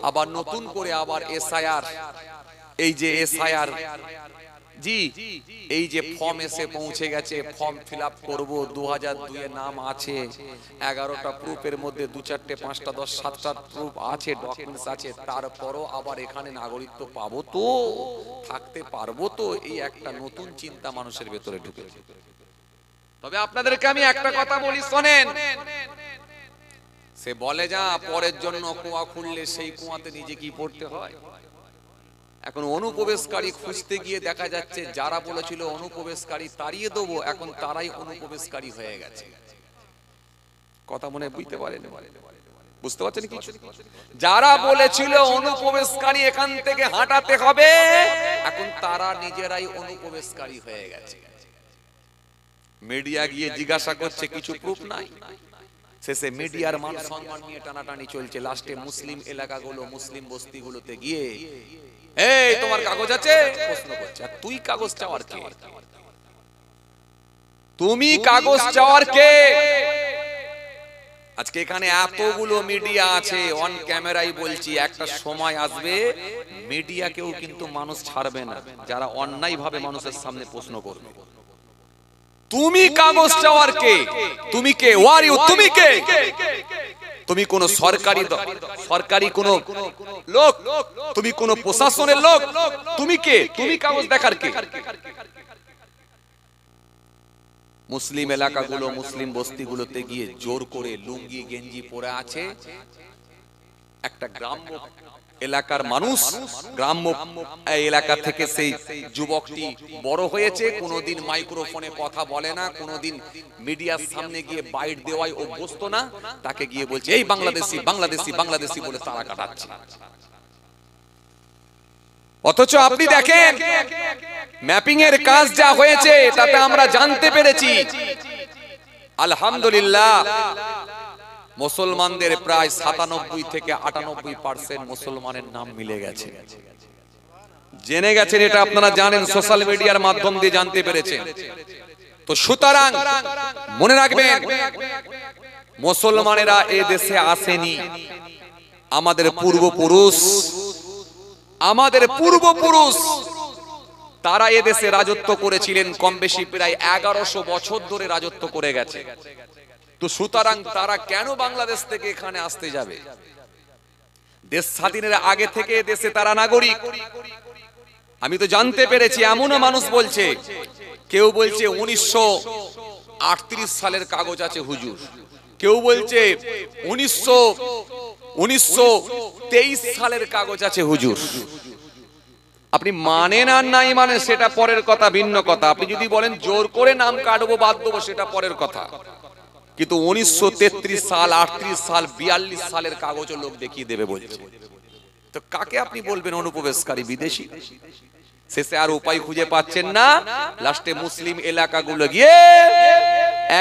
আবার নতুন করে আবার এসআইআর, এই যে এসআইআর জি এই যে ফর্ম এসে পৌঁছে গেছে, ফর্ম ফিল আপ করবো। 2002 এর নাম আছে, 11টা প্রুফের মধ্যে 2, 4, 5, 10, 7টা প্রুফ আছে, ডকুমেন্টস আছে। তারপরও আবার এখানে নাগরিকত্ব পাবো তো, থাকতে পারবো তো, এই একটা নতুন চিন্তা মানুষের ভেতরে ঢুকেছে। তবে আপনাদেরকে আমি একটা কথা বলি, শোনেন। সে বলে যা পরের জন্য কুয়া খুললে সেই কুয়াতে নিজে কি পড়তে হয়। এখন অনুপ্রবেশকারী খুঁজতে গিয়ে দেখা যাচ্ছে যারা বলেছিল অনুপ্রবেশকারী তাড়িয়ে দেবো, এখন তারাই অনুপ্রবেশকারী হয়ে গেছে। কথা মনে বুঝতে পারেন, বুঝতে পারছেন কিছু? যারা বলেছিল অনুপ্রবেশকারী এখান থেকে হাঁটাতে হবে, এখন তারা নিজেরাই অনুপ্রবেশকারী হয়ে গেছে। মিডিয়া গিয়ে জিজ্ঞাসা করছে, কিছু প্রুফ নাই। শেষে মিডিয়ার মান সম্মান নিয়ে টানাটানি চলছে। লাস্টে মুসলিম এলাকাগুলো, মুসলিম বস্তিগুলোতে গিয়ে এই তোমার কাগজ আছে প্রশ্ন করছে। আর তুই কাগজ চাওয়ার কে? তুমি কাগজ চাওয়ার কে? আজকে এখানে এতগুলো মিডিয়া আছে, অন ক্যামেরাই বলছি, একটা সময় আসবে মিডিয়াকেও কিন্তু মানুষ ছাড়বে না, যারা অন্যায় ভাবে মানুষের সামনে প্রশ্ন করবে। তুমি কাগজ চাওয়ার কে? তুমি কে? Were you? তুমি কে? তুমি কোন সরকারি কোন লোক? তুমি কোন প্রশাসনের লোক? তুমি কে? তুমি কাগজ দেখার কে? মুসলিম এলাকাগুলো, মুসলিম বস্তিগুলোতে গিয়ে জোর করে লুঙ্গি গেঞ্জি পরে আছে একটা গ্রাম্য এলাকার মানুষ। গ্রাম্য এলাকা থেকে সেই যুবকটি বড় হয়েছে, কোনোদিন মাইক্রোফোনে কথা বলে না, কোনোদিন মিডিয়ার সামনে গিয়ে বাইট দেওয়ায় অভ্যস্ত না। তাকে গিয়ে বলছে এই বাংলাদেশি বাংলাদেশি বাংলাদেশি বলে তারা কাটাচ্ছে। অথচ আপনি দেখেন ম্যাপিং এর কাজ যা হয়েছে তাতে আমরা জানতে পেরেছি আলহামদুলিল্লাহ মুসলমানদের প্রায় 97 থেকে 98% মুসলমানের নাম মিলে গেছে। জেনে গেছেন, এটা আপনারা জানেন, সোশ্যাল মিডিয়ার মাধ্যম দিয়ে জানতে পেরেছেন। তো সুতরাং মনে রাখবেন, মুসলমানেরা এই দেশে আসেনি। আমাদের পূর্বপুরুষ তারা এদেশে রাজত্ব করেছিলেন, কম বেশি প্রায় 1100 বছর ধরে রাজত্ব করে গেছে। তো সুতরাং তারা কেন বাংলাদেশ থেকে এখানে আসতে যাবে? দেশ স্বাধীনের আগে থেকে দেশে তারা নাগরিক। আমি তো জানতে পেরেছি, এমনও মানুষ বলছে, কেউ বলছে 1938 সালের কাগজ আছে হুজুর, কেউ বলছে 1923 সালের কাগজ আছে হুজুর। আপনি মানেন আর নাই মানেন সেটা পরের কথা, ভিন্ন কথা। আপনি যদি বলেন জোর করে নাম কাটবো বাদ দেবো, সেটা পরের কথা। কিন্তু 1933 সাল, 38 সাল, 42 সালের কাগজও লোক দেখিয়ে দেবে বলছে। তো কাকে আপনি বলবেন অনুপ্রবেশকারী, বিদেশি? শেষে আর উপায় খুঁজে পাচ্ছেন না, লাস্টে মুসলিম এলাকাগুলো গিয়ে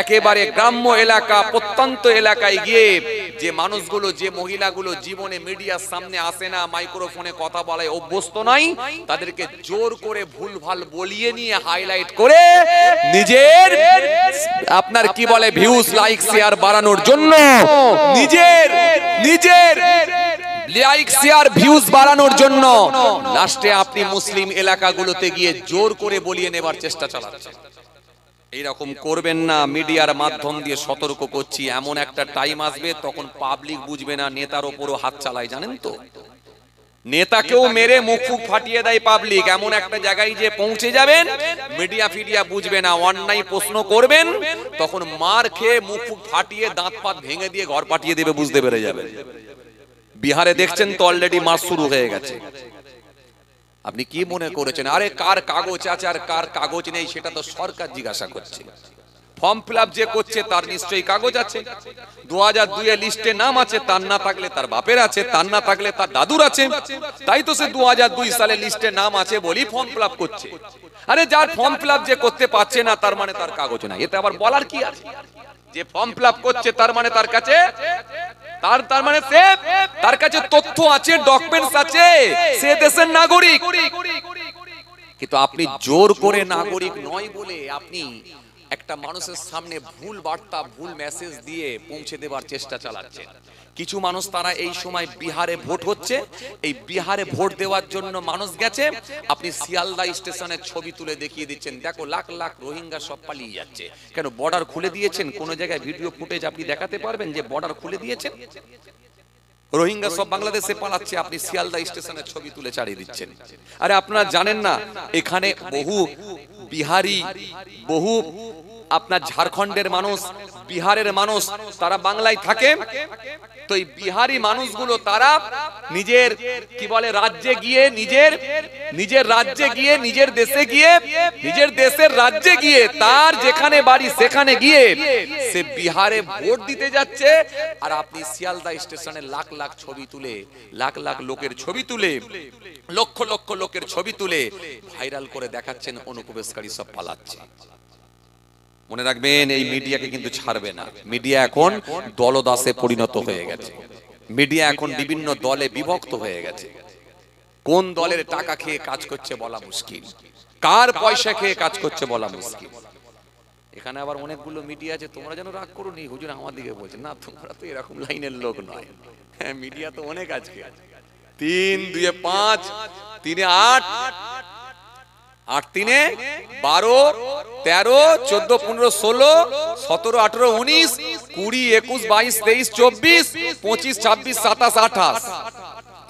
একেবারে গ্রাম্য এলাকা, প্রত্যন্ত এলাকায় গিয়ে যে মানুষগুলো, যে মহিলাগুলো জীবনে মিডিয়ার সামনে আসে না, মাইক্রোফোনে কথা বলায় অভ্যস্ত নাই, তাদেরকে জোর করে ভুলভাল বলিয়ে নিয়ে হাইলাইট করে নিজের আপনার কি বলে ভিউজ, লাইক, শেয়ার বাড়ানোর জন্য, নিজের লাইক, শেয়ার, ভিউজ বাড়ানোর জন্য লাস্টে আপনি মুসলিম এলাকাগুলোতে গিয়ে জোর করে বলিয়ে নেবার চেষ্টা চালাচ্ছেন। এইরকম করবেন না। মিডিয়ার মাধ্যম দিয়ে সতর্ক করছি, এমন একটা টাইম আসবে তখন পাবলিক বুঝবে না, নেতার ওপরও হাত চালায়। জানেন তো, নেতাকেও মেরে মুখ ফাটিয়ে দেয় পাবলিক। এমন একটা জায়গায় যে পৌঁছে যাবেন, মিডিয়া বুঝবে না, অন্যায় প্রশ্ন করবেন, তখন মার খেয়ে মুখ ফাটিয়ে দাঁত পাত ভেঙে দিয়ে ঘর পাঠিয়ে দেবে, বুঝতে পেরে যাবে। বিহারে দেখছেন তো অলরেডি মাস শুরু হয়ে গেছে। আপনি কি মনে করেছেন আরে কার কাগজ আছে আর কার কাগজ নেই সেটা তো সরকার জিজ্ঞাসা করছে। ফর্ম ফিল আপ যে করছে তার নিশ্চয়ই কাগজ আছে। 2002 এর লিস্টে নাম আছে, তার না থাকলে তার বাপের আছে, তার না থাকলে তার দাদুর আছে। তাই তো সে 2002 সালে লিস্টে নাম আছে বলি ফর্ম ফিল আপ করছে। আরে যার ফর্ম ফিল আপ যে করতে পারছে না তার মানে তার কাগজ নাই, এতে আবার বলার কি আছে? যে ফর্ম ফিল আপ করছে তার মানে তার কাছে তার মানে তার কাছে তথ্য আছে, ডকুমেন্টস আছে, সে দেশের নাগরিক। কিন্তু আপনি জোর করে নাগরিক নয় বলে আপনি একটা মানুষের সামনে ভুল বার্তা ভুল মেসেজ দিয়ে পৌঁছে দেবার চেষ্টা চালাচ্ছেন। কিছু মানুষ তারা এই সময় বিহারে ভোট হচ্ছে, এই বিহারে ভোট দেওয়ার জন্য মানুষ গেছে, আপনি শিয়ালদা স্টেশনের ছবি তুলে দেখিয়ে দিচ্ছেন, দেখো লাখ লাখ রোহিঙ্গা সব পালিয়ে যাচ্ছে। কেন বর্ডার খুলে দিয়েছেন? কোন জায়গায় ভিডিও ফুটেজ আপনি দেখাতে পারবেন যে বর্ডার খুলে দিয়েছেন? রোহিঙ্গা সব বাংলাদেশে পালাচ্ছে, আপনি শিয়ালদা স্টেশনের ছবি তুলে চালিয়ে দিচ্ছেন। আরে আপনারা জানেন না এখানে বহু বিহারি, বহু আপনার ঝাড়খণ্ডের মানুষ, বিহারের মানুষ তারা বাংলায় থাকে। তো এই বিহারি মানুষগুলো তারা নিজের কি বলে রাজ্যে গিয়ে, নিজের রাজ্যে গিয়ে, নিজের দেশে গিয়ে, নিজের দেশের রাজ্যে গিয়ে, তার যেখানে বাড়ি সেখানে গিয়ে সে বিহারে ভোট দিতে যাচ্ছে। আর আপনি শিয়ালদা স্টেশনে লাখ লাখ ছবি তুলে, লাখ লাখ লোকের ছবি তুলে, লক্ষ লক্ষ লোকের ছবি তুলে ভাইরাল করে দেখাচ্ছেন অনুপ্রবেশকারী সব পালাচ্ছে। মনে রাখবেন এই মিডিয়াকে কিন্তু ছাড়বে না। মিডিয়া এখন দলদাসে পরিণত হয়ে গেছে। মিডিয়া এখন বিভিন্ন দলে বিভক্ত হয়ে গেছে। কোন দলের টাকা খেয়ে কাজ করছে বলা মুশকিল, কার পয়সা খেয়ে কাজ করছে বলা মুশকিল। এখানে আবার অনেকগুলো মিডিয়া আছে, তোমরা যেন রাগ করো নি, হুজুর আমার দিকে বলছে না, তোমরা তো এরকম লাইনের লোক নয়। হ্যাঁ, মিডিয়া তো অনেক আজকে 3 2 5 3 8 8 3 12 13 14 15 16 17 18 19 20 21 22 23 24 25 26 27 28।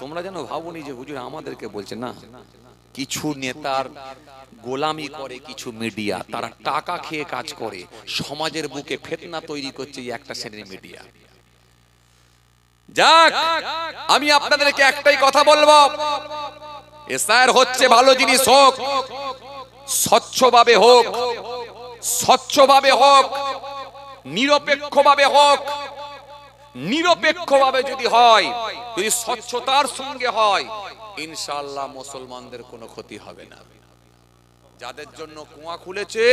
তোমরা যেন ভাবনি যে হুজুর আমাদেরকে বলছে না। কিছু নেতার গোলামি করে কিছু মিডিয়া, তারা টাকা খেয়ে কাজ করে, সমাজের বুকে ফিতনা তৈরি করছে এই একটা শ্রেণীর মিডিয়া। যাক, আমি আপনাদেরকে একটাই কথা বলবো, এসআর হচ্ছে ভালো জিনিস হোক, স্বচ্ছভাবে হোক, স্বচ্ছভাবে হোক, নিরপেক্ষভাবে হোক। নিরপেক্ষভাবে যদি হয়, যদি স্বচ্ছতার সঙ্গে হয়, ইনশাআল্লাহ মুসলমানদের কোনো ক্ষতি হবে না। যাদের জন্য কুয়া খুলেছে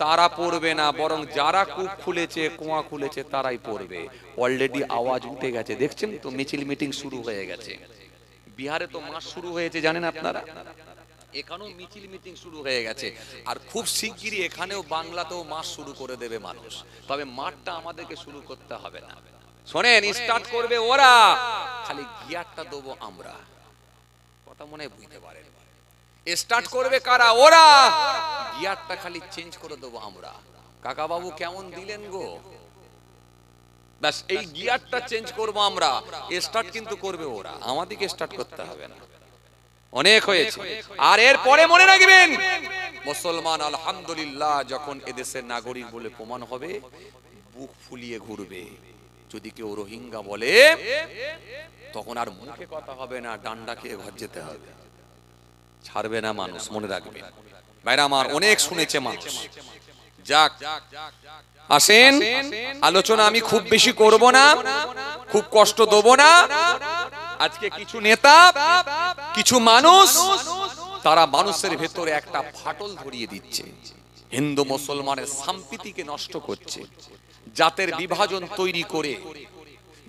তারা পড়বে না, বরং যারা কূপ খুলেছে, কুয়া খুলেছে তারাই পড়বে। অলরেডি আওয়াজ উঠে গেছে, দেখছেন তো মিছিল মিটিং শুরু হয়ে গেছে। বিহারে তো মাস শুরু হয়েছে জানেন আপনারা, এখানেও মিছিল মিটিং শুরু হয়ে গেছে। আর খুব শিগগিরই এখানেও বাংলাতেও মাস শুরু করে দেবে মানুষ। তবে মাঠটা আমাদেরকে শুরু করতে হবে না। শোনেন, স্টার্ট করবে ওরা, খালি গিয়ারটা দেবো আমরা। কথা মনে বুঝতে পারেন, স্টার্ট করবে কারা? ওরা। গিয়ারটা খালি চেঞ্জ করে দেবো আমরা। কাকা বাবু কেমন দিলেন গো, ব্যাস এই গিয়ারটা চেঞ্জ করবো আমরা। স্টার্ট কিন্তু করবে ওরা, আমাদেরকে স্টার্ট করতে হবে না। অনেক হয়েছে। আর এরপরে মনে রাখবেন, মুসলমান আলহামদুলিল্লাহ যখন এদেশের নাগরিক বলে প্রমাণ হবে, বুক ফুলিয়ে ঘুরবে। যদি কেউ রোহিঙ্গা বলে তখন আর মুখে কথা হবে না, ডান্ডা খেয়ে ঘর যেতে হবে। ছাড়বে না মানুষ, মনে রাখবে ভাইরা আমার। অনেক শুনেছে মানুষ। যাক, আসেন, আলোচনা আমি খুব বেশি করব না, খুব কষ্ট দেব না। আজকে কিছু নেতা, কিছু মানুষ, তারা মানুষের ভেতরে একটা ফাটল ধরিয়ে দিচ্ছে, হিন্দু মুসলমানের সম্প্রীতিকে নষ্ট করছে, জাতের বিভাজন তৈরি করে,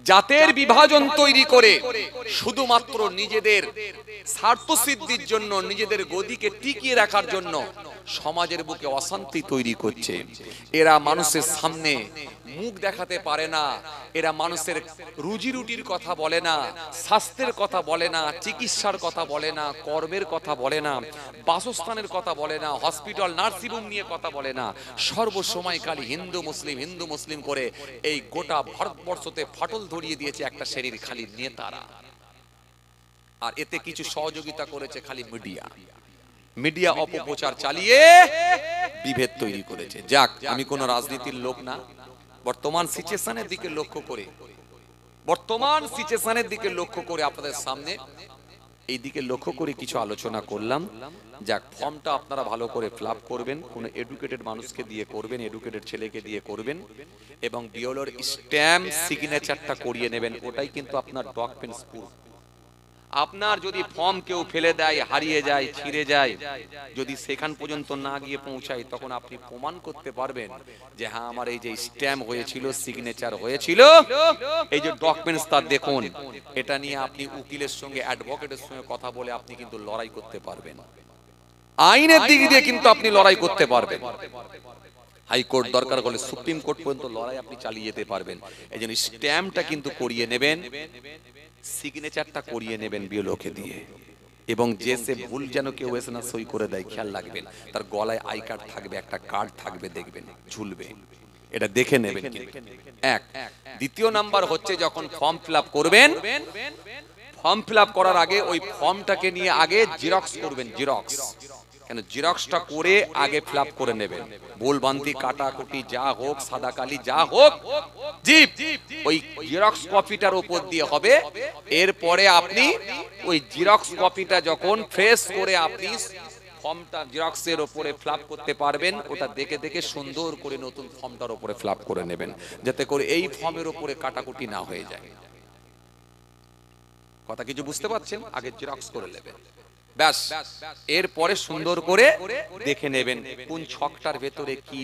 জাতের বিভাজন তৈরি করে শুধুমাত্র নিজেদের স্বার্থ সিদ্ধির জন্য, নিজেদের গদিকে টিকিয়ে রাখার জন্য সমাজের বুকে অশান্তি তৈরি করছে। এরা মানুষের সামনে মুখ দেখাতে পারে না, এরা মানুষের রুজি রুটির কথা বলে না, স্বাস্থ্যের কথা বলে না, চিকিৎসার কথা বলে না, কর্মের কথা বলে না, বাসস্থানের কথা বলে না, হসপিটাল নার্সিংহোম নিয়ে কথা বলে না। সর্বসময় খালি হিন্দু মুসলিম, হিন্দু মুসলিম করে এই গোটা ভারতবর্ষতে ফাটল ধরিয়ে দিয়েছে একটা শ্রেণীর খালি নেতারা। আর এতে কিছু সহযোগিতা করেছে খালি মিডিয়া। মিডিয়া অপপ্রচার চালিয়ে বিভেদ তৈরি করেছে। যাক, আমি কোন রাজনীতির লোক না, বর্তমান সিচুয়েশনের দিকে লক্ষ্য করে, বর্তমান সিচুয়েশনের দিকে লক্ষ্য করে আপনাদের সামনে এই দিকে লক্ষ্য করে কিছু আলোচনা করলাম। যাক, ফর্মটা আপনারা ভালো করে ফিল আপ করবেন, কোন এডুকেটেড মানুষকে দিয়ে করবেন, এডুকেটেড ছেলেকে দিয়ে করবেন, এবং বিওলোর স্ট্যাম্প সিগনেচারটা করিয়ে নেবেন। ওটাই কিন্তু আপনার ডকুমেন্টস প্রুফ। আপনার যদি ফর্ম কেউ ফেলে দেয়, হারিয়ে যায়, ছিঁড়ে যায়, যদি সেখান পর্যন্ত না গিয়ে পৌঁছায়, তখন আপনি প্রমাণ করতে পারবেন যে হ্যাঁ, আমার এই যে স্ট্যাম্প হয়েছিল, সিগনেচার হয়েছিল, এই যে ডকুমেন্টস তা দেখুন। এটা নিয়ে আপনি উকিলের সঙ্গে, অ্যাডভোকেটের সঙ্গে কথা বলে আপনি কিন্তু লড়াই করতে পারবেন। আইনের দিক দিয়ে কিন্তু আপনি লড়াই করতে পারবেন। হাইকোর্ট দরকার হলে সুপ্রিম কোর্ট পর্যন্ত লড়াই আপনি চালিয়ে যেতে পারবেন। এই জন্য স্ট্যাম্পটা কিন্তু করিয়ে নেবেন, সিগনেচারটা করিয়ে নেবেন বিএলওকে দিয়ে। এবং যে সে ভুল যেন কেউ এসে না সই করে দেয়, খেয়াল রাখবেন। তার গলায় আই কার্ড থাকবে, একটা কার্ড থাকবে, দেখবেন ঝুলবে, এটা দেখে নেবেন কিন্তু। এক। দ্বিতীয় নাম্বার হচ্ছে যখন ফর্ম ফিল আপ করবেন, ফর্ম ফিল আপ করার আগে ওই ফর্মটাকে নিয়ে আগে জিরক্স করবেন। জিরক্স কেন, জিরক্সটা করে আগে ফিল আপ করে নেবেন। ভুলভ্রান্তি কাটাকুটি যা হোক, সাদা কালি যা হোক, জি ওই জিরক্স কপিটার উপর দিয়ে হবে। এরপরে আপনি ওই জিরক্স কপিটা যখন ফ্রেশ করে আপনি ফর্মটা জিরক্সের উপরে ফিল আপ করতে পারবেন, ওটা দেখে দেখে সুন্দর করে নতুন ফর্মটার উপরে ফিল আপ করে নেবেন, যাতে করে এই ফর্মের উপরে কাটাকুটি না হয়ে যায়। কথা কিছু বুঝতে পারছেন? আগে জিরক্স করে নেবেন, ব্যাস। এরপরে সুন্দর করে দেখে নেবেন কোন ছকটার ভেতরে কি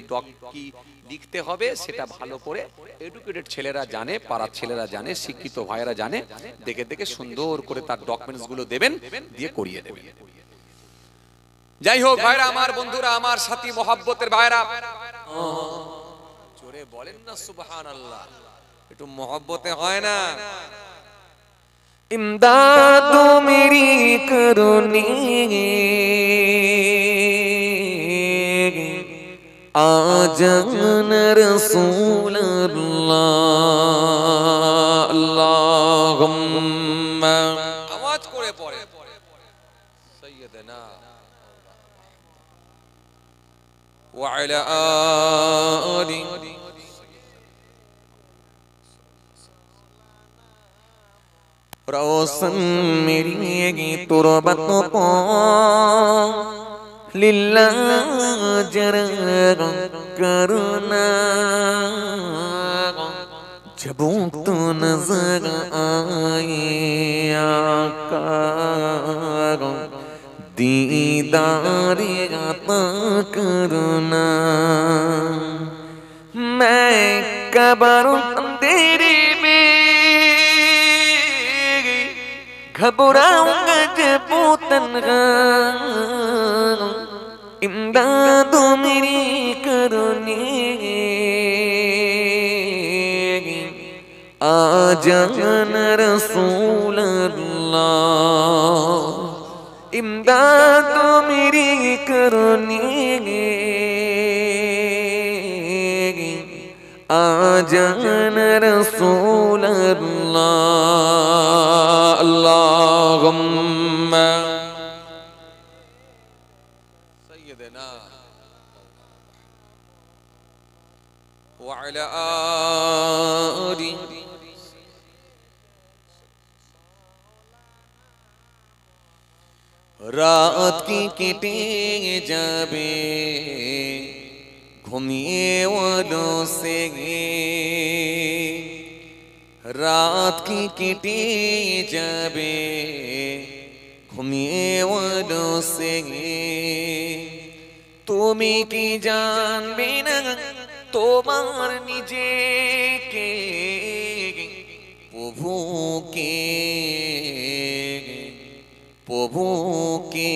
লিখতে হবে, সেটা ভালো করে এডুকেটেড ছেলেরা জানে, পাড়ার ছেলেরা জানে, শিক্ষিত ভাইয়েরা জানে। দেখে দেখে সুন্দর করে তার ডকুমেন্টস গুলো দেবেন, দিয়ে করিয়ে দেবেন। যাই হোক ভাইরা আমার, বন্ধুরা আমার, সাথী মহব্বতের ভাইরা, জোরে বলেন না সুবহানাল্লাহ। একটু মহব্বতে হয় না? इमदाद मेरी करुनी आजन रसूल अल्लाह अल्लाहुम्मा। आवाज করে পড়ে সৈয়দনা ওয়া আলা আলি रोशन मेरी तुरबत को लिल्लाह जरा करना, जब तो नजर आए आका दीदार अता करना। मैं कब्र अंधेरे में घबराऊंगा जब तन्हा, इमदाद मेरी करनी आ जाना रसूल अल्लाह। इमदाद मेरी करनी आ जाना रसूल अल्लाह अल्लाहुम्मा सय्यदना व अला आलि। रात की केटे जाबे घूमिए वालों से, रात की केटे जाबे घूमिए वालों से। তুমি কি জানবে না তোমার নিজেকে, প্রভুকে প্রভুকে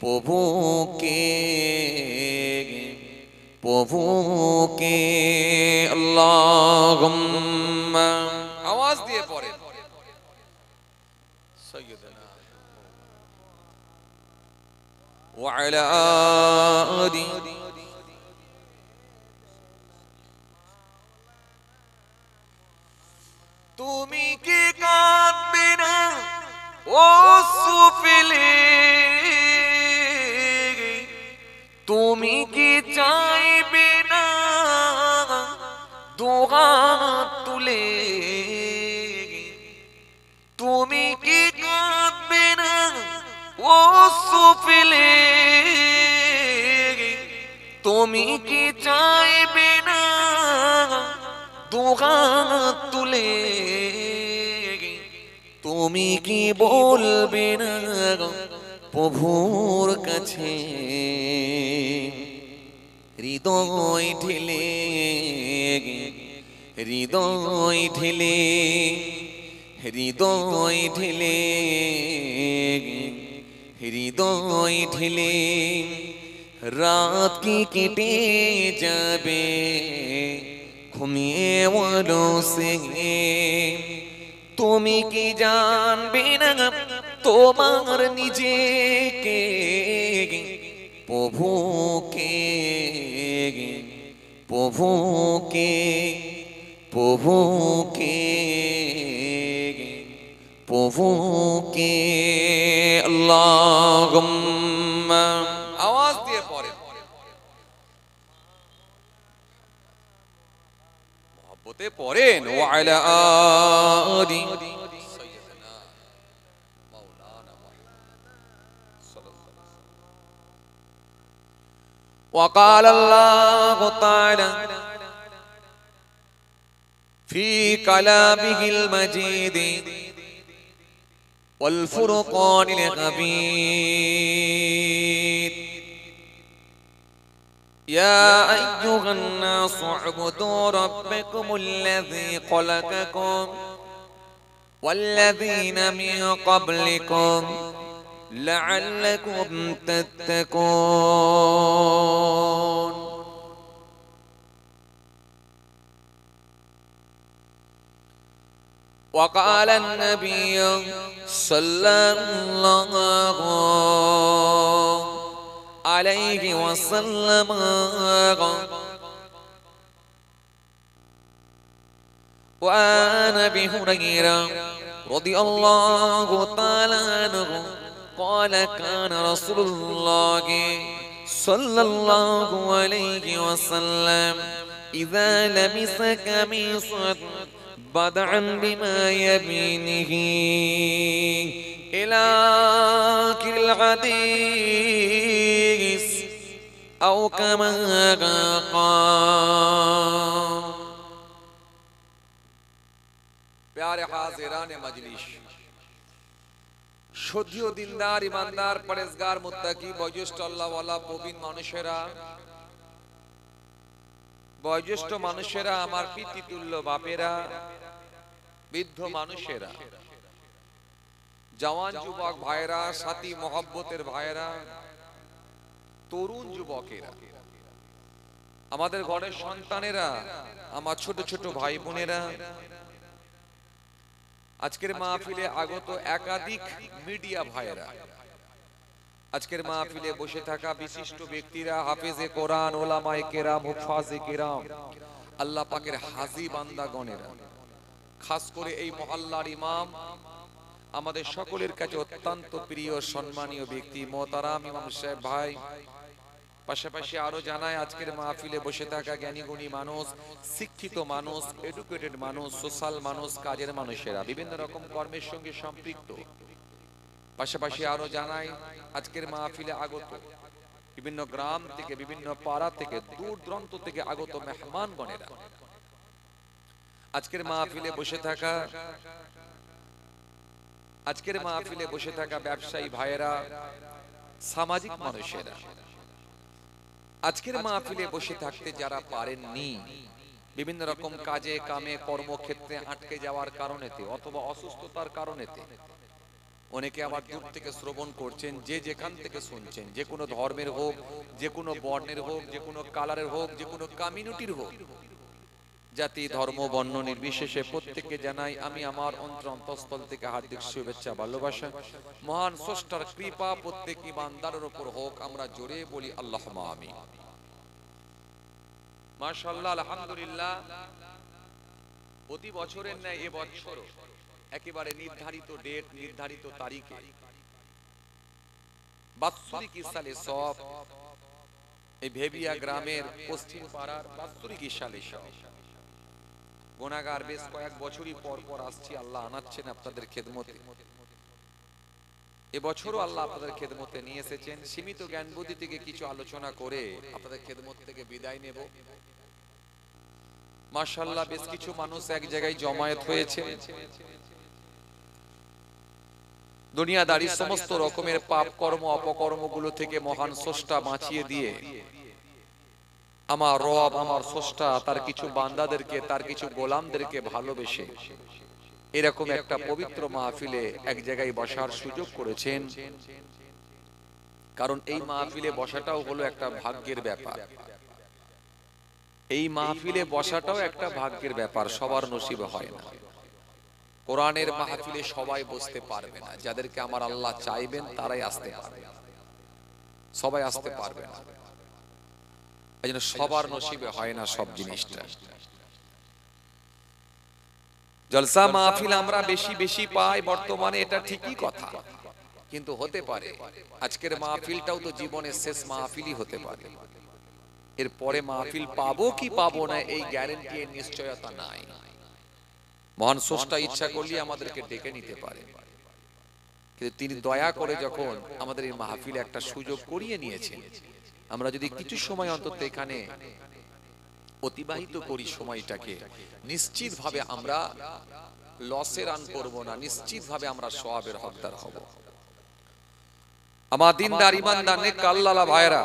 প্রভুকে প্রভুকে আল্লাহুম্মা। আওয়াজ দিয়ে পড়ে সৈয়দনা ওয়া আলা আলি। তুমি কি কাঁদবে না ও সুফিলে, তুমি কি চাইবে না দোয়া তুলে, তুমি কি কাঁদবে না ও সুফিলে, তুমি কি চাইবে না দোয়া তুলে, তুমি কি বলবে না প্রভুর কাছে হৃদয় ঢেলে, হৃদয় ঢেলে, হৃদয় ঢেলে, হৃদয় ঢেলে রাত কি কেটে যাবে ঘুমিয়ে বলো সে তুমি কি জানবে না তোমার নিজেকে প্রভুকে প্রভুকে প্রভুকে প্রভুকে আল্লাহুম্মা আওয়াজ দিয়ে পড়েন, মহব্বতে পড়েন। ওয়া আলা আলি সাইয়্যিদিনা মাওলানা মুহাম্মদ সাল্লাল্লাহু আলাইহি ওয়াসাল্লাম। وقال الله تعالى في كلامه المجيد والفرقان الحميد يا أيها الناس اعبدوا ربكم الذي خلقكم والذين من قبلكم لعلكم تتقون وقال النبي صلى الله عليه وسلم وعن ابي هريره رضي الله تعالى عنه قال كان رسول الله صلى الله عليه وسلم إذا لبس قميصا بدعا بما يمينه إلى آخر الحديث أو كما قال প্যারে হাজিরানে মজলিস, সদীয় দিনদার ইমানদার পরেজগার মুত্তাকি বয়োজ্যেষ্ঠ আল্লাহওয়ালা প্রবীণ মানুষেরা, বয়োজ্যেষ্ঠ মানুষেরা, আমার পিতৃতুল্য বাপেরা, বৃদ্ধ মানুষেরা, জওয়ান যুবক ভাইরা, সাথী মহব্বতের ভাইরা, তরুণ যুবকেরা, আমাদের ঘরের সন্তানেরা, আমার ছোট ছোট ভাই বোনেরা, আজকের মাহফিলে আগত একাধিক মিডিয়া ভাইরা, আজকের মাহফিলে বসে থাকা বিশিষ্ট ব্যক্তিরা, হাফেজে কোরআন, ওলামায়ে কেরাম, হুফাজে কেরাম, আল্লাহ পাকের হাজী বান্দাগণেরা, খাস করে এই মহল্লার ইমাম, আমাদের সকলের কাছে অত্যন্ত প্রিয় সম্মানীয় ব্যক্তি মোহতারাম ইমাম সাহেব ভাই, পাশাপাশি আরো জানায় আজকের মাহফিলে বসে থাকা জ্ঞানীগুণী মানুষ, শিক্ষিত মানুষ, এডুকেটেড মানুষ, সোশ্যাল মানুষ, কাজের মানুষেরা, বিভিন্ন রকম কর্মের সঙ্গে সম্পৃক্ত। পাশাপাশি আরো জানাই আজকের মাহফিলে আগত বিভিন্ন গ্রাম থেকে, বিভিন্ন পাড়া থেকে, দূর দূরান্ত থেকে আগত মেহমানগণেরা, আজকের মাহফিলে বসে থাকা ব্যবসায়ী ভাইয়েরা, সামাজিক মানুষেরা, আজকের মাহফিলে বসে থাকতে যারা পারেননি, বিভিন্ন রকম কাজে কামে কর্মক্ষেত্রে আটকে যাওয়ার কারণেতে অথবা অসুস্থতার কারণেতে, অনেকে আবার দূর থেকে শ্রবণ করছেন, যে যেখান থেকে শুনছেন, যে কোনো ধর্মের হোক, যে কোনো বর্ণের হোক, যে কোনো কালারের হোক, যে কোনো কমিউনিটির হোক, জাতি ধর্ম বর্ণ নির্বিশেষে প্রত্যেককে জানাই আমি আমার অন্তঃস্থল থেকে হার্দিক শুভেচ্ছা ভালোবাসা। মহান স্রষ্টার কৃপা প্রত্যেক ইমানদারের উপর হোক, আমরা জোরে বলি আল্লাহুম্মা আমিন। মাশাআল্লাহ, আলহামদুলিল্লাহ। প্রতি বছরের ন্যায় এবছর একেবারে নির্ধারিত ডেট, নির্ধারিত তারিখে বাৎসরিক ইসালে সব এই ভেবিয়া গ্রামের পশ্চিম পাড়ার বাৎসরিক ইসালে সব গুনাহগার বেশ কয়েক বছরই পর পর আসছি, আল্লাহ আনাচ্ছেন আপনাদের খেদমতে। এবছরও আল্লাহ আপনাদের খেদমতে নিয়ে এসেছেন। সীমিত জ্ঞান বুদ্ধি থেকে কিছু আলোচনা করে আপনাদের খেদমত থেকে বিদায় নেব। মাশাআল্লাহ, বেশ কিছু মানুষ এক জায়গায় জমায়েত হয়েছে। দুনিয়াদারির সমস্ত রকমের পাপ কর্ম অপকর্মগুলো থেকে মহান স্রষ্টা বাঁচিয়ে দিয়ে আমার রব, আমার স্রষ্টা তার কিছু বান্দাদেরকে, তার কিছু গোলামদেরকে ভালোবেসে এরকম একটা পবিত্র মাহফিলে এক জায়গায় বসার সুযোগ করেছেন। কারণ এই মাহফিলে বসাটাও হলো একটা ভাগ্যের ব্যাপার। এই মাহফিলে বসাটাও একটা ভাগ্যের ব্যাপার, সবার নসিবে হয় না। কোরআনের মাহফিলে সবাই বসতে পারবে না, যাদেরকে আমার আল্লাহ চাইবেন তারাই আসতে পারবে, সবাই আসতে পারবে না। এই জন্য সবার নসিবে হয় না সব জিনিসটা। জলসা মাহফিল আমরা বেশি বেশি পাই বর্তমানে, এটা ঠিকই কথা, কিন্তু হতে পারে আজকের মাহফিলটাও তো জীবনের শেষ মাহফিলই হতে পারে। এর পরে মাহফিল পাবো কি পাবো না এই গ্যারান্টি এর নিশ্চয়তা নাই। মহান স্রষ্টা ইচ্ছা করলে আমাদেরকে ডেকে নিতে পারে, কিন্তু তিনি দয়া করে যখন আমাদের এই মাহফিলে একটা সুযোগ করিয়ে নিয়েছেন, আমরা যদি কিছু সময় অন্তত এখানে অতিবাহিত করি সময়টাকে, নিশ্চিত ভাবে আমরা লসে রান করব না, নিশ্চিত ভাবে আমরা সওয়াবের হকদার হব। আমার দিনদার ইমানদার নেক আল্লাহওয়ালা ভাইরা,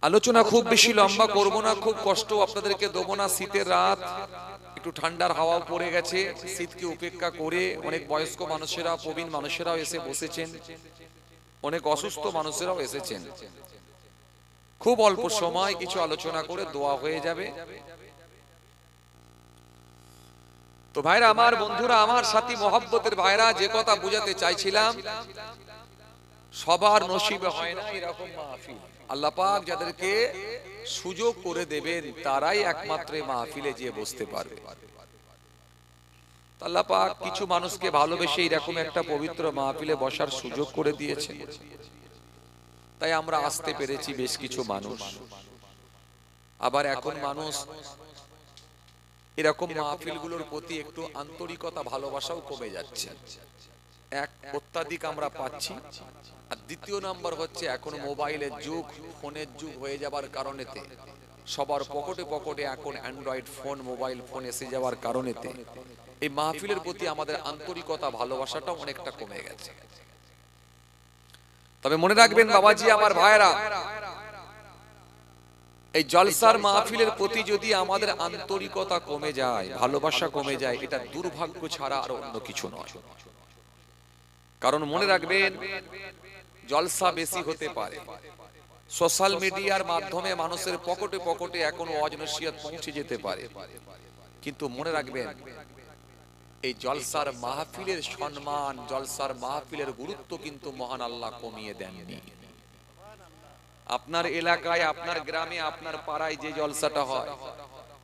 আলোচনা খুব বেশি লম্বা করব না, খুব কষ্ট আপনাদেরকে দেবো না। শীতের রাত, একটু ঠান্ডার হাওয়া পড়ে গেছে, শীতকে উপেক্ষা করে অনেক বয়স্ক মানুষেরা, প্রবীণ মানুষেরাও এসে বসেছেন, অনেক অসুস্থ মানুষেরাও এসেছেন। খুব অল্প সময় কিছু আলোচনা করে দোয়া হয়ে যাবে। তো ভাইরা আমার, বন্ধুরা আমার, সাথী মহব্বতের ভাইরা, যে কথা বুঝাতে চাইছিলাম, সবার নসিবে হয় না এরকম মাহফিল। আল্লাহ পাক যাদেরকে সুযোগ করে দেবেন তারাই একমাত্র মাহফিলে গিয়ে বসতে পারবে। আল্লাহ পাক কিছু মানুষকে ভালোবেসে এরকম একটা পবিত্র মাহফিলে বসার সুযোগ করে দিয়েছে, তাই আমরা আসতে পেরেছি বেশ কিছু মানুষ। আবার এখন মানুষ এরকম মাহফিলগুলোর প্রতি একটু আন্তরিকতা, ভালোবাসাও কমে যাচ্ছে। এক, অত্যাধিক আমরা পাচ্ছি, আর দ্বিতীয় নাম্বার হচ্ছে এখন মোবাইলের যুগ, ফোনের যুগ হয়ে যাবার কারণেতে, সবার পকেটে পকেটে এখন অ্যান্ড্রয়েড ফোন, মোবাইল ফোন এসে যাওয়ার কারণেতে এই মাহফিলের প্রতি আমাদের আন্তরিকতা, ভালোবাসাটাও অনেকটা কমে গেছে। তবে মনে রাখবেন বাবাজি আমার, ভাইরা, এই জলসার মাহফিলের প্রতি যদি আমাদের আন্তরিকতা কমে যায়, ভালোবাসা কমে যায়, এটা দুর্ভাগ্য ছাড়া আর অন্য কিছু নয়। কারণ মনে রাখবেন, জলসা বেশি হতে পারে, সোশ্যাল মিডিয়ার মাধ্যমে মানুষের পকেটে পকেটে এখন ওয়াজ নসিহত পৌঁছে যেতে পারে, কিন্তু মনে রাখবেন এই জলসার মাহফিলের সম্মান, জলসার মাহফিলের গুরুত্ব কিন্তু মহান আল্লাহ কমিয়ে দেননি। আপনার এলাকায়, আপনার গ্রামে, আপনার পাড়ায় যে জলসাটা হয়,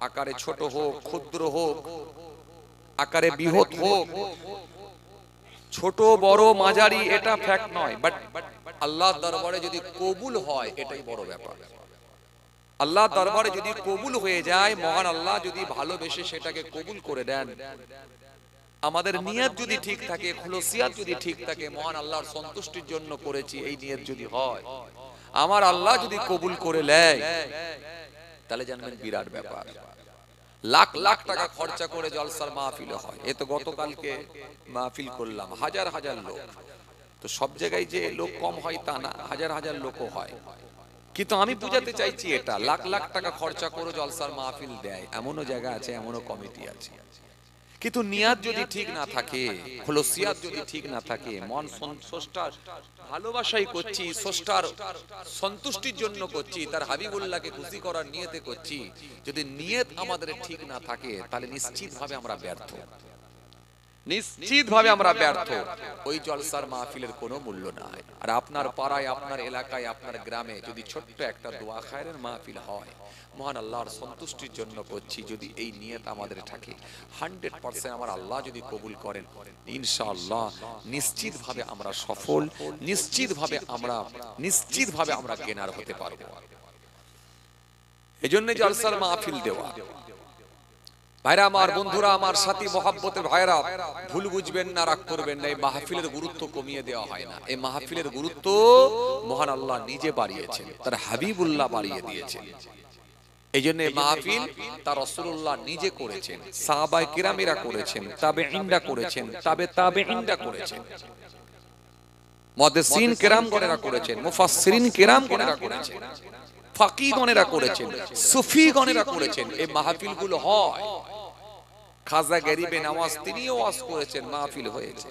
আকারে ছোট হোক, ক্ষুদ্র হোক, আকারে বৃহৎ হোক, ছোট বড় মাঝারি, এটা ফ্যাক্ট নয়, বাট আল্লাহর দরবারে যদি কবুল হয় এটাই বড় ব্যাপার। আল্লাহর দরবারে যদি কবুল হয়ে যায়, মহান আল্লাহ যদি ভালোবেসে সেটাকে কবুল করে দেন, আমাদের নিয়ত যদি ঠিক থাকে, খুলসিয়াত যদি ঠিক থাকে, মহান আল্লাহর সন্তুষ্টির জন্য করেছি এই নিয়ত যদি হয়, আমার আল্লাহ যদি কবুল করে নেয়, তাহলে জানবেন বিরাট ব্যাপার। লাখ লাখ টাকা খরচা করে জলসার মাহফিল হয়। এ তো গতকালকে মাহফিল করলাম, হাজার হাজার লোক। তো সব জায়গায় যে লোক কম হয় তা না, হাজার হাজার লোকও হয়। কিন্তু আমি বুঝাতে চাইছি, এটা লাখ লাখ টাকা খরচা করে জলসার মাহফিল দেয়, এমনও জায়গা আছে, এমনও কমিটি আছে। কিন্তু নিয়াত যদি ঠিক না থাকে, খুলসিয়াত যদি ঠিক না থাকে, মন স্রষ্টার ভালোবাসাই করছি, স্রষ্টার সন্তুষ্টির জন্য করছি, তার হাবিবুল্লাহকে খুশি করার নিয়তে করছি, যদি নিয়ত আমাদের ঠিক না থাকে, তাহলে নিশ্চিতভাবে আমরা ব্যর্থ, নিশ্চিতভাবে আমরা ব্যর্থ। ওই জলসার মাহফিলের কোনো মূল্য নাই। আর আপনার পাড়ায়, আপনার এলাকায়, আপনার গ্রামে যদি ছোট্ট একটা দোয়া খায়রের মাহফিল হয়, মহান আল্লাহর সন্তুষ্টির জন্য করছি, যদি এই নিয়ত আমাদের থাকে, 100% আমার আল্লাহ যদি কবুল করেন, ইনশাআল্লাহ নিশ্চিতভাবে আমরা সফল, নিশ্চিতভাবে আমরা গেনার হতে পারবো। এজন্য জলসার মাহফিল দেওয়া। ভাইরা আমার, বন্ধুরা আমার, সাথী মহব্বতের ভাইরা, ভুল বুঝবেন না, রাগ করবেন না, এই মাহফিলের গুরুত্ব কমিয়ে দেওয়া হয় না। এই মাহফিলের গুরুত্ব মহান আল্লাহ নিজে বাড়িয়েছেন, তার হাবিবুল্লাহ বাড়িয়ে দিয়েছেন। এই জন্য মাহফিল তার রাসূলুল্লাহ নিজে করেছেন, সাহাবায়ে কিরামেরা করেছেন, তাবেঈনরা করেছেন, তাবেঈনরা করেছেন, মুহাদ্দিসিন কিরামগণেরা করেছেন, মুফাসসিরিন কিরামগণেরা করেছেন, ফাকিহগণেরা করেছেন, সুফিগণেরা করেছেন। এই মাহফিলগুলো হয়। খাজা গরিবে নওয়াজ তিনিও ওয়াজ করেছেন, মাহফিল হয়েছে।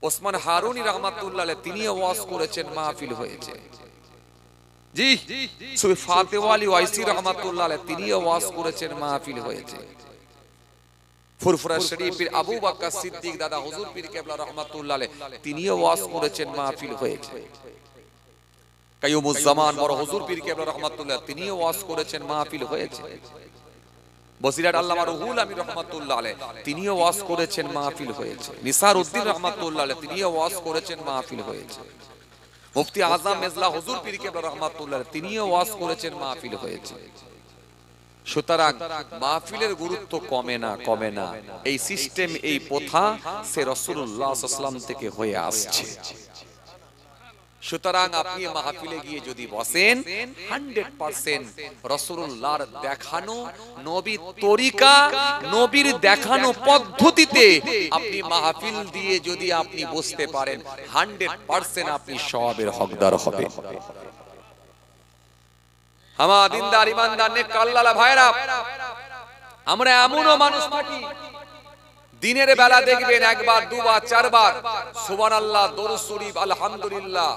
ওসমান হারুনি রহমাতুল্লাহ আলাইহি তিনিও ওয়াজ করেছেন, মাহফিল হয়েছে। জি, সুফি ফাতেহ আলী ওয়াইসি রহমাতুল্লাহ আলাইহি তিনিও ওয়াজ করেছেন, মাহফিল হয়েছে। ফুরফুরা শরীফের আবু বকর সিদ্দিক দাদা হুজুর পীর কেবলা রহমাতুল্লাহ আলাইহি তিনিও ওয়াজ করেছেন, মাহফিল হয়েছে। কাইয়ুমুজ জামান বড় হুজুর পীর কেবলা রহমাতুল্লাহ তিনিও ওয়াজ করেছেন, মাহফিল হয়েছে। বসিরাট আল্লামা রুহুল আমিন রহমাতুল্লাহ আলাইহি তিনিও ওয়াজ করেছেন, মাহফিল হয়েছে। নিসার উদ্দিন রহমাতুল্লাহ আলাইহি তিনিও ওয়াজ করেছেন, মাহফিল হয়েছে। মুফতি আজম মেজলা হুজুর পীর কেবলা রহমাতুল্লাহ আলাইহি তিনিও ওয়াজ করেছেন, মাহফিল হয়েছে। সুতরাং মাহফিলের গুরুত্ব কমে না, কমে না। এই সিস্টেম, এই প্রথা সে রাসূলুল্লাহ সাল্লাল্লাহু আলাইহি ওয়াসাল্লাম থেকে হয়ে আসছে। সুতরাং আপনি মাহফিলে গিয়ে যদি বসেন 100% রাসূলুল্লাহর দেখানো নবীর তরিকা, নবীর দেখানো পদ্ধতিতে আপনি মাহফিল দিয়ে যদি আপনি বসতে পারেন 100% আপনি সওয়াবের হকদার হবেন। আমার দিনদার ইমানদার নেক আল্লাহওয়ালা ভাইরা, আমরা এমনও মানুষ থাকি দিনের বেলা দেখবেন একবার, দুবার, চারবার সুবহানাল্লাহ, দরুদ শরীফ, আলহামদুলিল্লাহ,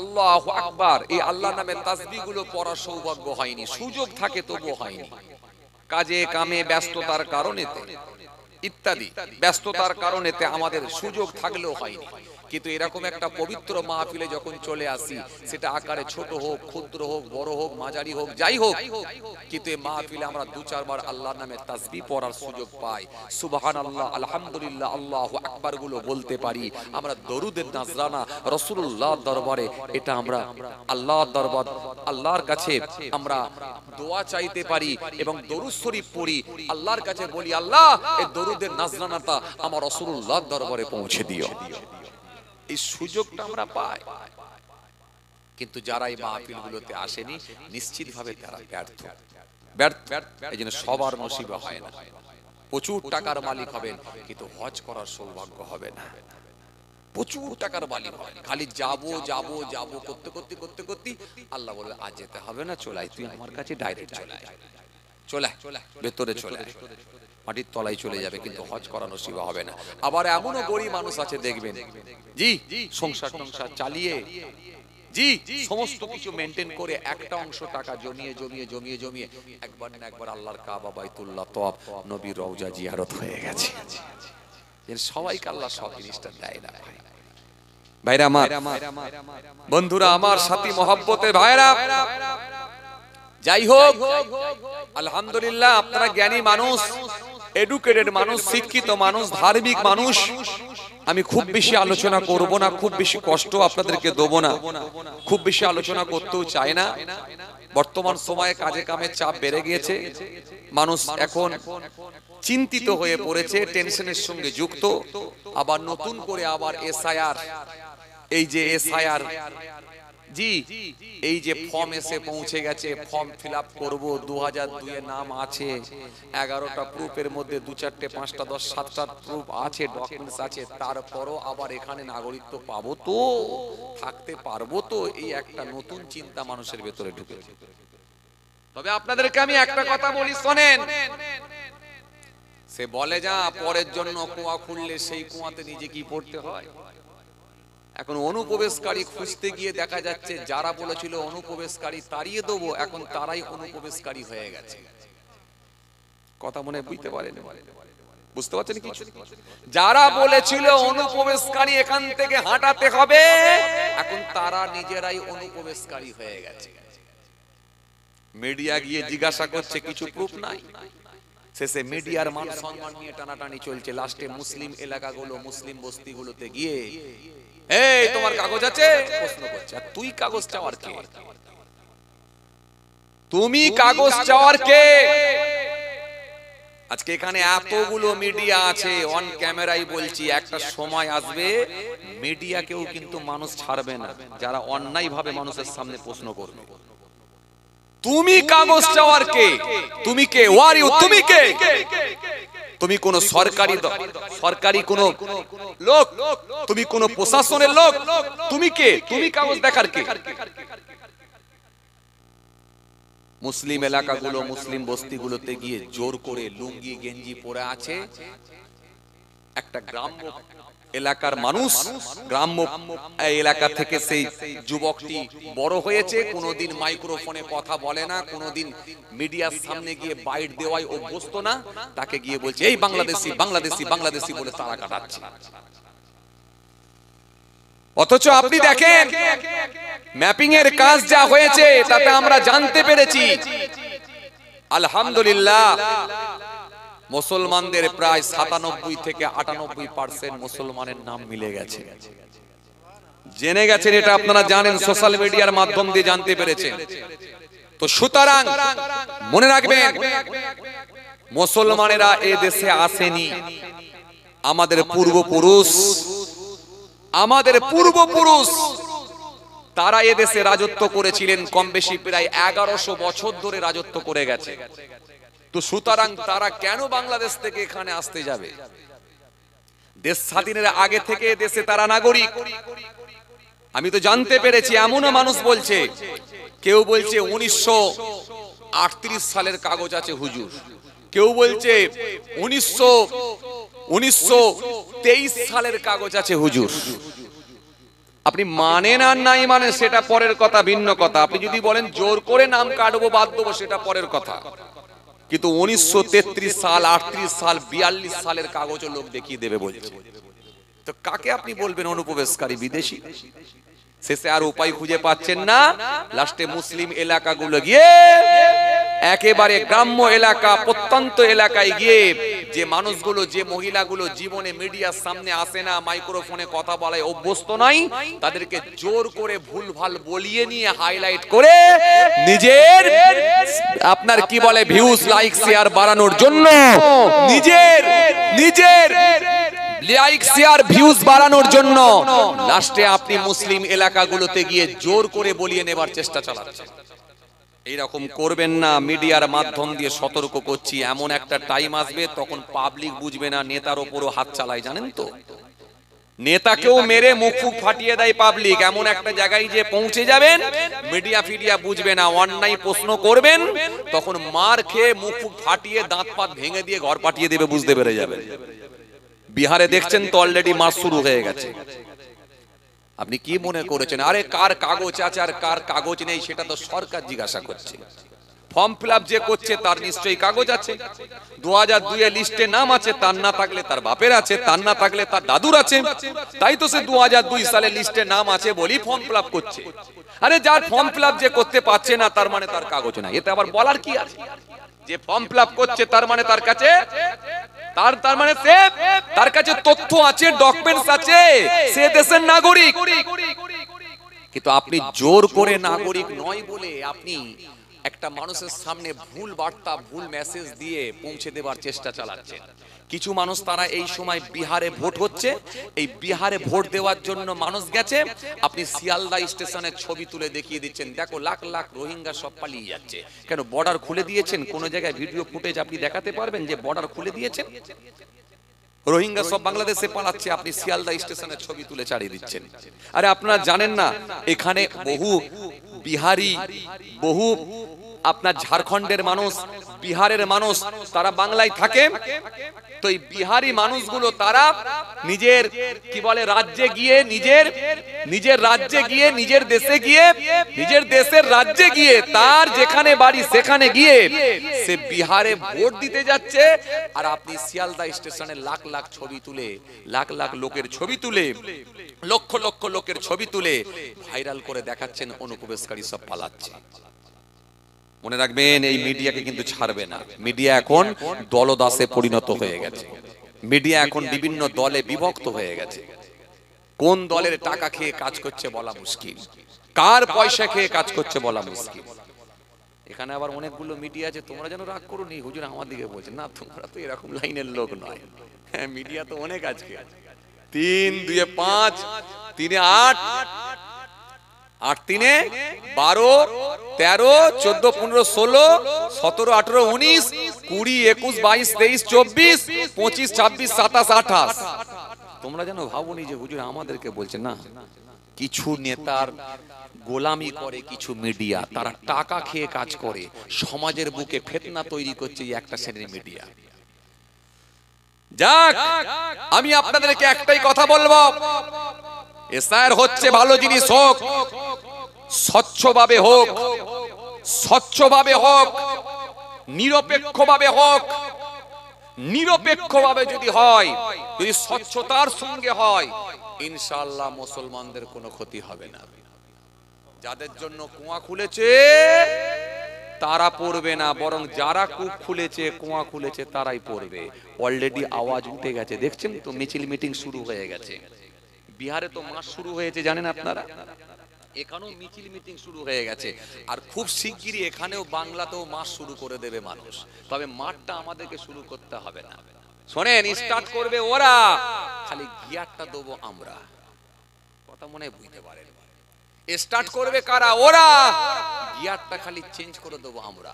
আল্লাহু আকবার, এই আল্লাহর নামে তাসবিহ গুলো পড়ার সৌভাগ্য হয়নি। সুযোগ থাকে তবু হয়নি, কাজে কামে ব্যস্ততার কারণেতে ইত্যাদি ব্যস্ততার কারণেতে আমাদের সুযোগ থাকলেও হয়নি। কিন্তু এরকম একটা পবিত্র মাহফিলে যখন চলে আসি, সেটা আকারে ছোট হোক, ক্ষুদ্র হোক, বড় হোক, মাঝারি হোক, যাই হোক, কিন্তু এই মাহফিলে আমরা দু চারবার আল্লাহর নামে তাসবিহ পড়ার সুযোগ পাই, সুবহানাল্লাহ, আলহামদুলিল্লাহ, আল্লাহু আকবার গুলো বলতে পারি। আমরা দরুদের নাজরানা রাসূলুল্লাহর দরবারে, এটা আমরা আল্লাহর দরবার, আল্লাহর কাছে আমরা দোয়া চাইতে পারি এবং দরুদ শরীফ পড়ি, আল্লাহর কাছে বলি, আল্লাহ এই দরুদের নাজরানাটা আমার রাসূলুল্লাহর দরবারে পৌঁছে দিও। এই সুযোগটা আমরা পাই। কিন্তু যারা এই মাহফিলগুলোতে আসেনি, নিশ্চিতভাবে তারা ব্যর্থ। এইজন্য সবার নসিব হয় না। প্রচুর টাকার মালিক হবেন, কিন্তু হজ করার সৌভাগ্য হবে না। প্রচুর টাকার মালিক হয়, খালি যাবো যাবো যাবো করতে করতে করতে করতে আল্লাহ বলে, আজ যেতে হবে না, চলে আয়, তুই আমার কাছে ডাইরেক্ট চলে আয়, চলে ভেতরে চলে আয়, মাটির তলায় চলে যাবে, কিন্তু হজ করা নসিব হবে না। আবার এমনও গরিব মানুষ আছে দেখবেন, জি, সংসার চালিয়ে, জি, সমস্ত কিছু মেনটেন করে একটা অংশ টাকা জমিয়ে জমিয়ে জমিয়ে জমিয়ে একবার না একবার আল্লাহর কাবা, বাইতুল্লাহ, তওয়াফ, নবীর রওজা জিয়ারত হয়ে গেছে। সবাইকে আল্লাহ সব জিনিসটা দেয় না। ভাইরা আমার, বন্ধুরা আমার, সাথী মহব্বতের ভাইরা, যাই হোক, আলহামদুলিল্লাহ, আপনারা জ্ঞানী মানুষ, এডুকেটেড মানুষ, শিক্ষিত মানুষ, ধার্মিক মানুষ। আমি খুব বেশি আলোচনা করব না, খুব বেশি কষ্ট আপনাদেরকে দেব না, খুব বেশি আলোচনা করতেও চাই না। বর্তমান সময়ে কাজে কামে চাপ বেড়ে গিয়েছে, মানুষ এখন চিন্তিত হয়ে পড়েছে, টেনশনের সঙ্গে যুক্ত। আবার নতুন করে আবার এসআইআর, এই যে এসআইআর, জি, এই যে ফর্ম এসে পৌঁছে গেছে, ফর্ম ফিলআপ করব, 2002 এর নাম আছে, 11টা প্রুফের মধ্যে 2, 4, 5, 10, 7টা প্রুফ আছে, ডকুমেন্টস আছে, তারপরও আবার এখানে নাগরিকত্ব পাবো তো, থাকতে পারবো তো, এই একটা নতুন চিন্তা মানুষের ভেতরে ঢুকেছে। তবে আপনাদেরকে আমি একটা কথা বলি, শোনেন, সে বলে যা, পরের জন্য কুয়া খুললে সেই কুয়াতে নিজে কি পড়তে হয়। এখন অনুপ্রবেশকারী খুঁজতে গিয়ে দেখা যাচ্ছে, যারা বলেছিল অনুপ্রবেশকারী তাড়িয়ে দেবো, এখন তারাই অনুপ্রবেশকারী হয়ে গেছে। কথা মনে বুঝতে পারেন, বুঝতে পারছেন কিছু? যারা বলেছিল অনুপ্রবেশকারী এখান থেকে হাঁটাতে হবে, এখন তারা নিজেরাই অনুপ্রবেশকারী হয়ে গেছে। মিডিয়া গিয়ে জিজ্ঞাসা করছে, কিছু প্রুফ নাই। শেষে মিডিয়ার মান সম্মান নিয়ে টানাটানি চলছে। লাস্টে মুসলিম এলাকাগুলো, মুসলিম বস্তিগুলোতে গিয়ে, এই তোমার কাগজ আছে, প্রশ্ন করছে, আর তুই কাগজ চাওয়ার কে? তুমি কাগজ চাওয়ার কে? আজকে এখানে এতগুলো মিডিয়া আছে, অন ক্যামেরাই বলছি, একটা সময় আসবে মিডিয়াকেও কিন্তু মানুষ ছাড়বে না, যারা অন্যায় ভাবে মানুষের সামনে প্রশ্ন করবে। তুমি কাগজ চাওয়ার কে? তুমি কে? Were you? তুমি কে? তুমি কোন সরকারি কোন লোক? তুমি কোন প্রশাসনের লোক? তুমি কে? তুমি কাগজ দেখার কে? মুসলিম এলাকাগুলো, মুসলিম বস্তিগুলোতে গিয়ে জোর করে লুঙ্গি গেঞ্জি পরে আছে, একটা গ্রাম্য এলাকার মানুষ, গ্রাম্য এলাকা থেকে সেই যুবকটি বড় হয়েছে, কোনোদিন মাইক্রোফোনে কথা বলে না, কোনোদিন মিডিয়ার সামনে গিয়ে বাইট দেওয়ায় অভ্যস্ত না, তাকে গিয়ে বলছে এই বাংলাদেশি বাংলাদেশি বাংলাদেশি বলে তারা কাটাচ্ছে। অথচ আপনি দেখেন ম্যাপিং এর কাজ যা হয়েছে তাতে আমরা জানতে পেরেছি আলহামদুলিল্লাহ মুসলমানদের প্রায় 97 থেকে 98% মুসলমানের নাম মিলে গেছে। জেনে গেছেন, এটা আপনারা জানেন, সোশ্যাল মিডিয়ার মাধ্যম দিয়ে জানতে পেরেছেন। তো সুতরাং মনে রাখবেন, মুসলমানেরা এই দেশে আসেনি, আমাদের পূর্বপুরুষ তারা এ দেশে রাজত্ব করেছিলেন, কম বেশি প্রায় 1100 বছর ধরে রাজত্ব করে গেছে। তো সুতরাং তারা কেন বাংলাদেশ থেকে এখানে আসতে যাবে? দেশ স্বাধীনের আগে থেকে দেশে তারা নাগরিক। আমি তো জানতে পেরেছি এমনও মানুষ বলছে, কেউ বলছে 1938 সালের কাগজ আছে হুজুর, কেউ বলছে 1923 সালের কাগজ আছে হুজুর। আপনি মানেন আর নাই মানেন সেটা পরের কথা, ভিন্ন কথা। আপনি যদি বলেন জোর করে নাম কাটবো বাদ দেবো সেটা পরের কথা, কিন্তু 1933 সাল 38 সাল 42 সালের কাগজও লোক দেখিয়ে দেবে বলছে। তো কাকে আপনি বলবেন অনুপ্রবেশকারী বিদেশি? শেষে আর উপায় খুঁজে পাচ্ছেন না, লাস্টে মুসলিম এলাকাগুলো গিয়ে একেবারে গ্রাম্য এলাকা প্রত্যন্ত এলাকায় গিয়ে যে মানুষগুলো, যে মহিলাগুলো জীবনে মিডিয়ার সামনে আসে না, মাইক্রোফোনে কথা বলায় অভ্যস্ত নাই, তাদেরকে জোর করে ভুলভাল বলিয়ে নিয়ে হাইলাইট করে নিজের আপনার কি বলে ভিউজ লাইক শেয়ার বাড়ানোর জন্য, নিজের লাইক শেয়ার ভিউজ বাড়ানোর জন্য লাস্টে আপনি মুসলিম এলাকাগুলোতে গিয়ে জোর করে বলিয়ে নেবার চেষ্টা চালাচ্ছেন। এইরকম করবেন না। মিডিয়ার মাধ্যম দিয়ে সতর্ক করছি, এমন একটা টাইম আসবে তখন পাবলিক বুঝবে না, নেতার ওপরও হাত চালায়, জানেন তো, নেতাকেও মেরে মুখ ফাটিয়ে দেয় পাবলিক। এমন একটা জায়গায় যে পৌঁছে যাবেন, মিডিয়া ফিডিয়া বুঝবে না, অন্যায় প্রশ্ন করবেন, তখন মার খেয়ে মুখ ফাটিয়ে দাঁত পাত ভেঙে দিয়ে ঘর পাঠিয়ে দেবে, বুঝতে পেরে যাবেন। বিহারে দেখছেন তো অলরেডি মাস শুরু হয়ে গেছে। আপনি কি মনে করেছেন আরে কার কাগজ আছে আর কার কাগজ নেই সেটা তো সরকার জিজ্ঞাসা করছে। ফর্ম ফিল আপ যে করছে তার নিশ্চয়ই কাগজ আছে, 2002 এর লিস্টে নাম আছে, তার না থাকলে তার বাপের আছে, তার না থাকলে তার দাদুর আছে, তাই তো সে 2002 সালের লিস্টে নাম আছে বলি ফর্ম ফিল আপ করছে। আরে যার ফর্ম ফিল আপ যে করতে পারছে না তার মানে তার কাগজ নাই, এতে আবার বলার কি আছে? যে ফর্ম ফিল আপ করছে তার মানে তার কাছে তার কাছে তথ্য আছে, ডকুমেন্টস আছে, সে দেশের নাগরিক। কিন্তু আপনি জোর করে নাগরিক নয় বলে আপনি একটা মানুষের সামনে ভুল বার্তা, ভুল মেসেজ দিয়ে পৌঁছে দেবার চেষ্টা চালাচ্ছেন। কিছু মানুষ তারা এই সময় বিহারে ভোট হচ্ছে, এই বিহারে ভোট দেওয়ার জন্য মানুষ গেছে, আপনি শিয়ালদা স্টেশনের ছবি তুলে দেখিয়ে দিচ্ছেন, দেখো লাখ লাখ রোহিঙ্গা সব পালিয়ে যাচ্ছে। কেন বর্ডার খুলে দিয়েছেন? কোন জায়গায় ভিডিও ফুটেজ আপনি দেখাতে পারবেন যে বর্ডার খুলে দিয়েছেন? রোহিঙ্গা সব বাংলাদেশে পালাচ্ছে, আপনি শিয়ালদা স্টেশনের ছবি তুলে ছাড়িয়ে দিচ্ছেন। আরে আপনারা জানেন না এখানে বহু বিহারি, বহু আপনার ঝাড়খণ্ডের মানুষ, বিহারের মানুষ তারা বাংলায় থাকে। তো এই বিহারি মানুষগুলো তারা নিজের কি বলে রাজ্যে গিয়ে, নিজের রাজ্যে গিয়ে, নিজের দেশে গিয়ে, নিজের দেশের রাজ্যে গিয়ে, তার যেখানে বাড়ি সেখানে গিয়ে সে বিহারে ভোট দিতে যাচ্ছে। আর আপনি শিয়ালদা স্টেশনে লাখ লাখ ছবি তুলে, লাখ লাখ লোকের ছবি তুলে, লক্ষ লক্ষ লোকের ছবি তুলে ভাইরাল করে দেখাচ্ছেন অনুপ্রবেশকারী সব পালাচ্ছে। মনে রাখবেন এই মিডিয়াকে কিন্তু ছাড়বে না। মিডিয়া এখন দলদাসে পরিণত হয়ে গেছে, মিডিয়া এখন বিভিন্ন দলে বিভক্ত হয়ে গেছে। কোন দলের টাকা খেয়ে কাজ করছে বলা মুশকিল, কার পয়সা খেয়ে কাজ করছে বলা মুশকিল। এখানে আবার অনেকগুলো মিডিয়া আছে, তোমরা যেন রাগ করো নি হুজুর আমার দিকে বলছে, না তোমরা তো এরকম লাইনের লোক নয়। হ্যাঁ মিডিয়া তো অনেক আজকে 3 2 5 3 8 8 3 12 13 14 15 16 17 18 19 20 21 22 23 24 25 26 27 28। তোমরা যেন ভাবনি যে হুজুর আমাদেরকে বলছে, না কিছু নেতার গোলামি করে কিছু মিডিয়া, তারা টাকা খেয়ে কাজ করে, সমাজের বুকে ফিতনা তৈরি করছে এই একটা শ্রেণীর মিডিয়া। যাক, আমি আপনাদেরকে একটাই কথা বলবো, এসআইআর হচ্ছে ভালো জিনিস, হোক স্বচ্ছভাবে হোক, স্বচ্ছভাবে হোক, নিরপেক্ষভাবে হোক। নিরপেক্ষভাবে যদি হয়, যদি স্বচ্ছতার সঙ্গে হয়, ইনশাআল্লাহ মুসলমানদের কোনো ক্ষতি হবে না। যাদের জন্য কুয়া খুলেছে তারা পড়বে না, বরং যারা কূপ খুলেছে, কুয়া খুলেছে, তারাই পড়বে। অলরেডি আওয়াজ উঠে গেছে, দেখছেন তো, মিছিল মিটিং শুরু হয়ে গেছে। বিহারে তো মাস শুরু হয়েছে, জানেন আপনারা, এখানেও মিছিল মিটিং শুরু হয়ে গেছে। আর খুব শিগগিরই এখানেও বাংলাতেও মাস শুরু করে দেবে মানুষ। তবে মাঠটা আমাদেরকে শুরু করতে হবে না। শোনেন, স্টার্ট করবে ওরা, খালি গিয়ারটা দেবো আমরা। কথা মনে বুঝতে পারেন? স্টার্ট করবে কারা? ওরা। গিয়ারটা খালি চেঞ্জ করে দেবো আমরা।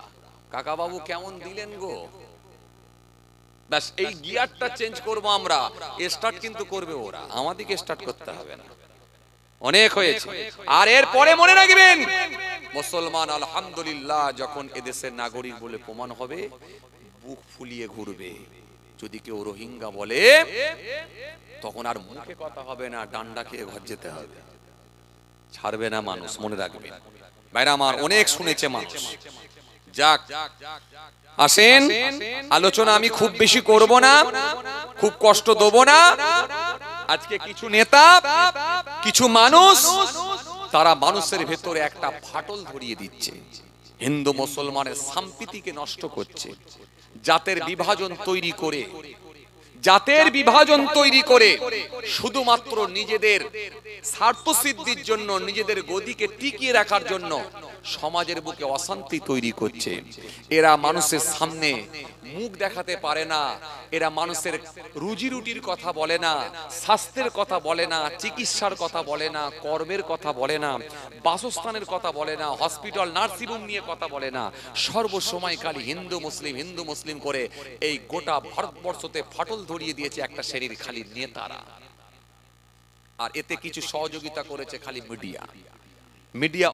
কাকা বাবু কেমন দিলেন গো? ব্যাস, এই গিয়ারটা চেঞ্জ করবো আমরা, স্টার্ট কিন্তু করবে ওরা, আমাদেরকে স্টার্ট করতে হবে না। অনেক হয়েছে। আর এরপরে মনে রাখবেন, মুসলমান আলহামদুলিল্লাহ যখন এদেশের নাগরিক বলে প্রমাণ হবে, বুক ফুলিয়ে ঘুরবে। যদি কেউ রোহিঙ্গা বলে, তখন আর মুখে কথা হবে না, ডান্ডা খেয়ে ঘর যেতে হবে, ছাড়বে না মানুষ, মনে রাখবেন ভাইরা আমার। অনেক শুনেছে মানুষ। যাক, আসেন, আলোচনা আমি খুব বেশি করব না, খুব কষ্ট দেব না। আজকে কিছু নেতা, কিছু মানুষ, তারা মানুষের ভেতরে একটা ফাটল ধরিয়ে দিচ্ছে, হিন্দু মুসলমানের সম্প্রীতিকে নষ্ট করছে, জাতের বিভাজন তৈরি করে, জাতের বিভাজন তৈরি করে শুধুমাত্র নিজেদের স্বার্থ সিদ্ধির জন্য, নিজেদের গদিকে টিকিয়ে রাখার জন্য সমাজের বুকে অশান্তি তৈরি করছে। এরা মানুষের সামনে মুখ দেখাতে পারে না, এরা মানুষের রুজি রুটির কথা বলে না, স্বাস্থ্যের কথা বলে না, চিকিৎসার কথা বলে না, কর্মের কথা বলে না, বাসস্থানের কথা বলে না, হসপিটাল নার্সিংহোম নিয়ে কথা বলে না। সর্বসময় খালি হিন্দু মুসলিম, হিন্দু মুসলিম করে এই গোটা ভারতবর্ষতে ফাটল ধরিয়ে দিয়েছে একটা শ্রেণীর খালি নেতারা। আর এতে কিছু সহযোগিতা করেছে খালি মিডিয়া। মিডিয়া